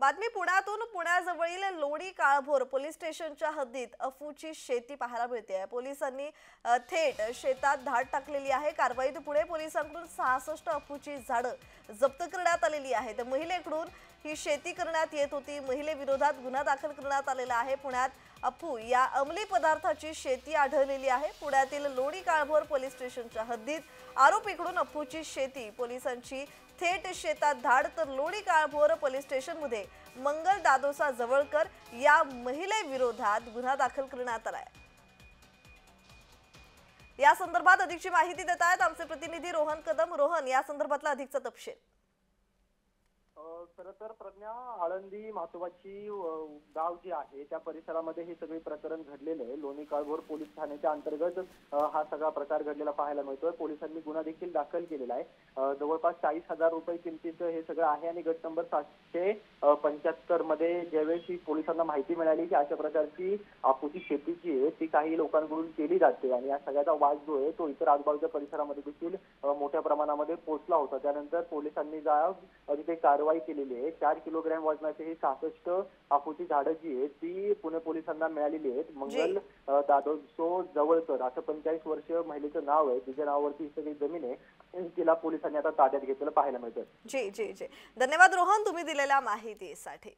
बातमी पुण्यातून पुण्याजवळील लोणी काळभोर पोलीस स्टेशनच्या हद्दीत अफूची शेती पाहायला मिळते. पोलिसांनी थेट शेतात धाड टाकलेली आहे. कारवाईत पुणे पोलिसांकडून 66 अफूची झाडं जप्त करण्यात आलेली आहेत. महिलेकडून ही शेती करण्यात येत होती. महिलेविरोधात गुन्हा दाखल करण्यात आलेला आहे. पुण्यात अफू या अंमली पदार्थाची शेती आढळलेली आहे. पुण्यातील लोणी काळभोर पोलीस स्टेशनच्या हद्दीत आरोपीकडून अफूची शेती पोलिसांची थेट शेतात धाड. तर लोणी काळभोर पोलीस स्टेशनमध्ये मंगल दादोसा जवळकर या महिलेविरोधात गुन्हा दाखल करण्यात आलाय. या संदर्भात अधिकची माहिती देत आहेत आमचे प्रतिनिधी रोहन कदम. रोहन, या संदर्भातला अधिकचा तपशील. खरं तर प्रज्ञा, आळंदी महत्वाची गाव जे आहे त्या परिसरामध्ये हे सगळे प्रकरण घडलेले आहे. लोणी काळभोर पोलीस ठाण्याच्या अंतर्गत हा सगळा प्रकार घडलेला पाहायला मिळतोय. पोलिसांनी गुन्हा देखील दाखल केलेला आहे. जवळपास 40,000 रुपये किमतीचं हे सगळं आहे आणि गट नंबर 775 मध्ये ज्यावेळी पोलिसांना माहिती मिळाली की अशा प्रकारची अफूची शेती जी आहे ती काही लोकांकडून केली जाते आणि या सगळ्याचा वाद जो आहे तो इतर आजूबाजूच्या परिसरामध्ये देखील मोठ्या प्रमाणामध्ये पोहोचला होता. त्यानंतर पोलिसांनी तिथे कारवाई केलेली आहे. 4 किलोग्रॅम वजनाचे हे 66 अफूची झाडं जी आहेत ती पुणे पोलिसांना मिळालेली आहेत. मंगल दादोसो जवळकर असं 45 वर्ष महिलेचं नाव आहे. तिच्या नावावरती ही सगळी जमीन आहे. तिला पोलिसांनी आता ताब्यात घेतलेलं पाहायला मिळतं. जी जी जी, धन्यवाद रोहन तुम्ही दिलेल्या माहितीसाठी.